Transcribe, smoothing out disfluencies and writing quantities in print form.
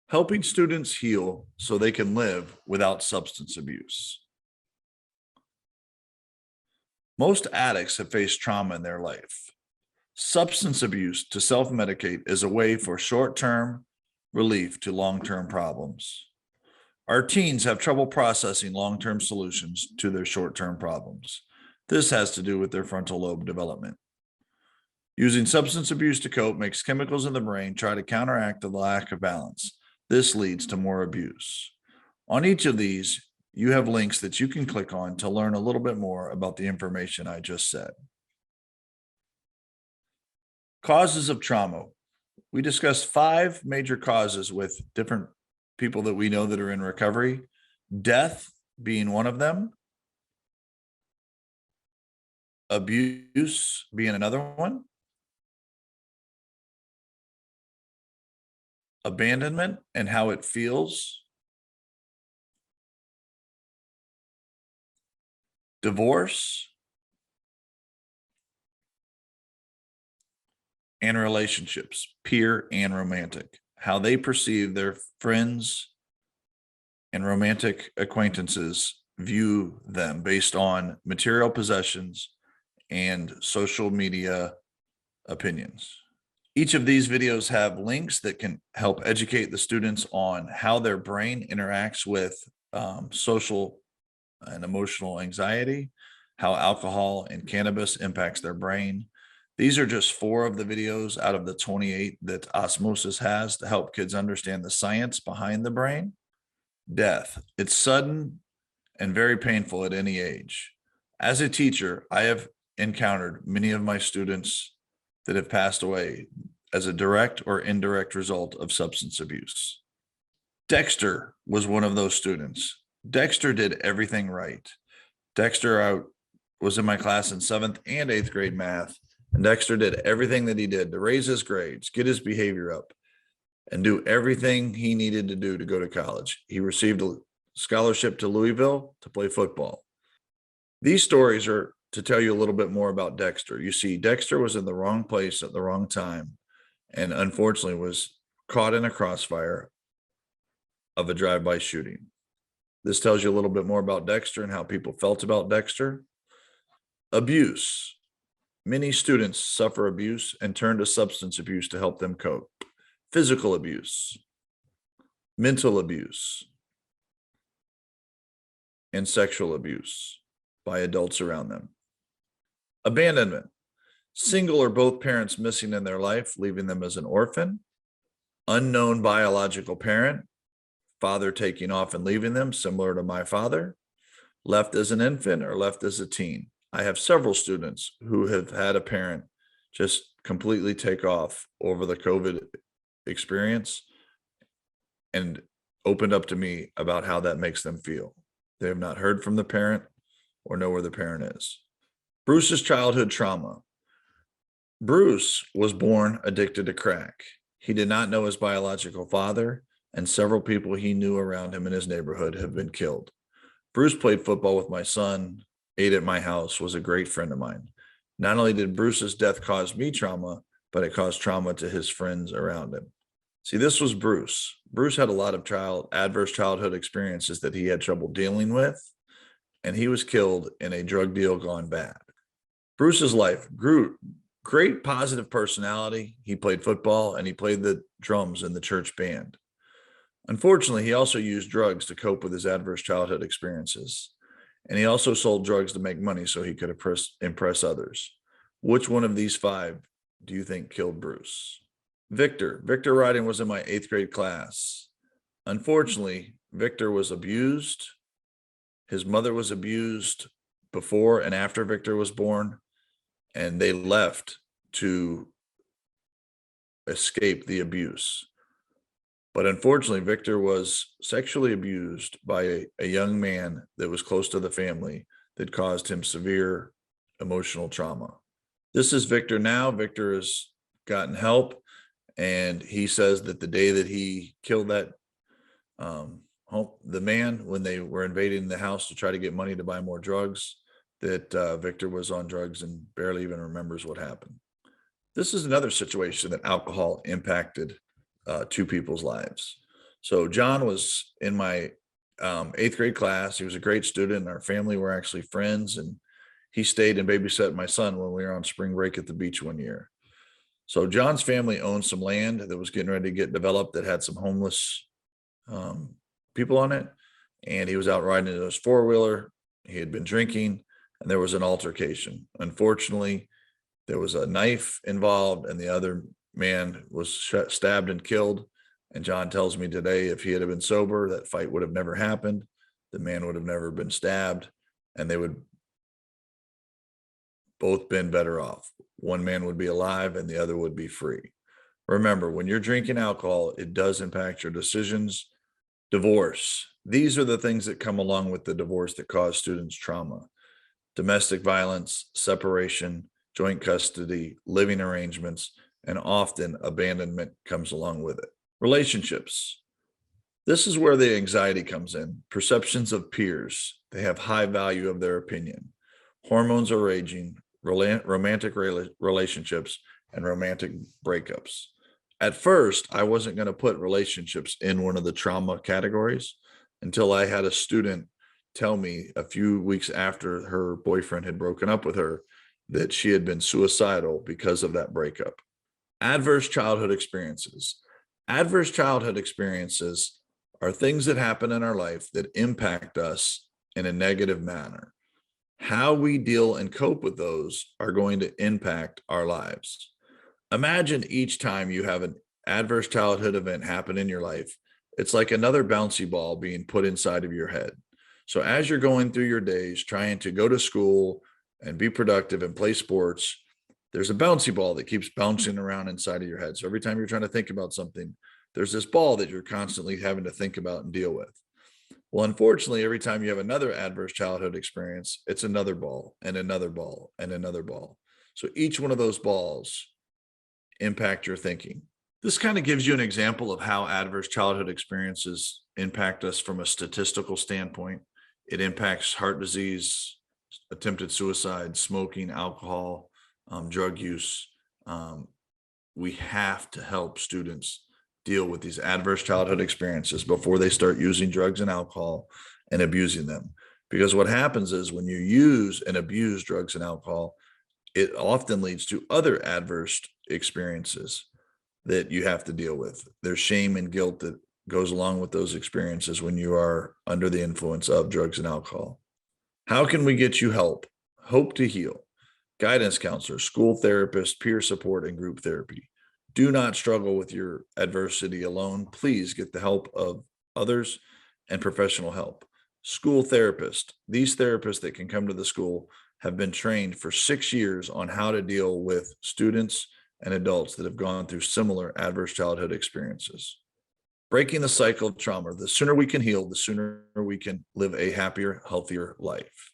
Helping students heal so they can live without substance abuse. Most addicts have faced trauma in their life. Substance abuse to self-medicate is a way for short-term relief to long-term problems. Our teens have trouble processing long-term solutions to their short-term problems. This has to do with their frontal lobe development. Using substance abuse to cope makes chemicals in the brain try to counteract the lack of balance. This leads to more abuse. On each of these, you have links that you can click on to learn a little bit more about the information I just said. Causes of trauma. We discussed 5 major causes with different people that we know that are in recovery. Death being one of them. Abuse being another one. Abandonment and how it feels. Divorce. And relationships, peer and romantic, how they perceive their friends and romantic acquaintances view them based on material possessions and social media opinions. Each of these videos have links that can help educate the students on how their brain interacts with social and emotional anxiety, how alcohol and cannabis impacts their brain. These are just 4 of the videos out of the 28 that Osmosis has to help kids understand the science behind the brain. Death. It's sudden and very painful at any age. As a teacher, I have encountered many of my students that have passed away as a direct or indirect result of substance abuse. Dexter was one of those students. Dexter did everything right. Dexter was in my class in 7th and 8th grade math. And Dexter did everything that he did to raise his grades, get his behavior up, and do everything he needed to do to go to college. He received a scholarship to Louisville to play football. These stories are to tell you a little bit more about Dexter. You see, Dexter was in the wrong place at the wrong time, and unfortunately was caught in a crossfire of a drive-by shooting. This tells you a little bit more about Dexter and how people felt about Dexter. Abuse. Many students suffer abuse and turn to substance abuse to help them cope. Physical abuse, mental abuse, and sexual abuse by adults around them. Abandonment. Single or both parents missing in their life, leaving them as an orphan. Unknown biological parent, father taking off and leaving them, similar to my father. Left as an infant or left as a teen. I have several students who have had a parent just completely take off over the COVID experience and opened up to me about how that makes them feel. They have not heard from the parent or know where the parent is. Bruce's childhood trauma. Bruce was born addicted to crack. He did not know his biological father, and several people he knew around him in his neighborhood have been killed. Bruce played football with my son, ate at my house, was a great friend of mine. Not only did Bruce's death cause me trauma, but it caused trauma to his friends around him. See, this was Bruce. Bruce had a lot of adverse childhood experiences that he had trouble dealing with, and he was killed in a drug deal gone bad. Bruce's life grew great positive personality. He played football and he played the drums in the church band. Unfortunately, he also used drugs to cope with his adverse childhood experiences. And he also sold drugs to make money so he could impress others. Which one of these 5 do you think killed Bruce? Victor. Victor Riding was in my 8th grade class. Unfortunately, Victor was abused. His mother was abused before and after Victor was born, and they left to escape the abuse. But unfortunately, Victor was sexually abused by a young man that was close to the family that caused him severe emotional trauma. This is Victor now. Victor has gotten help, and he says that the day that he killed that the man, when they were invading the house to try to get money to buy more drugs, that Victor was on drugs and barely even remembers what happened. This is another situation that alcohol impacted 2 people's lives. So John was in my eighth grade class. He was a great student. Our family were actually friends, and he stayed and babysat my son when we were on spring break at the beach one year. So John's family owned some land that was getting ready to get developed that had some homeless people on it. And he was out riding in his four-wheeler. He had been drinking, and there was an altercation. Unfortunately, there was a knife involved, and the other man was stabbed and killed. And John tells me today, if he had been sober, that fight would have never happened. The man would have never been stabbed, and they would both been better off. One man would be alive and the other would be free. Remember, when you're drinking alcohol, it does impact your decisions. Divorce. These are the things that come along with the divorce that cause students trauma. Domestic violence, separation, joint custody, living arrangements, and often abandonment comes along with it. Relationships. This is where the anxiety comes in. Perceptions of peers. They have high value of their opinion. Hormones are raging, romantic relationships, and romantic breakups. At first, I wasn't going to put relationships in one of the trauma categories until I had a student tell me a few weeks after her boyfriend had broken up with her that she had been suicidal because of that breakup. Adverse childhood experiences. Adverse childhood experiences are things that happen in our life that impact us in a negative manner. How we deal and cope with those are going to impact our lives. Imagine each time you have an adverse childhood event happen in your life, it's like another bouncy ball being put inside of your head. So as you're going through your days, trying to go to school and be productive and play sports, there's a bouncy ball that keeps bouncing around inside of your head. So every time you're trying to think about something, there's this ball that you're constantly having to think about and deal with. Well, unfortunately, every time you have another adverse childhood experience, it's another ball and another ball and another ball. So each one of those balls impact your thinking. This kind of gives you an example of how adverse childhood experiences impact us from a statistical standpoint. It impacts heart disease, attempted suicide, smoking, alcohol, drug use. We have to help students deal with these adverse childhood experiences before they start using drugs and alcohol and abusing them. Because what happens is when you use and abuse drugs and alcohol, it often leads to other adverse experiences that you have to deal with. There's shame and guilt that goes along with those experiences when you are under the influence of drugs and alcohol. How can we get you help? Hope to Heal, guidance counselor, school therapist, peer support, and group therapy. Do not struggle with your adversity alone. Please get the help of others and professional help. School therapist. These therapists that can come to the school have been trained for 6 years on how to deal with students and adults that have gone through similar adverse childhood experiences. Breaking the cycle of trauma. The sooner we can heal, the sooner we can live a happier, healthier life.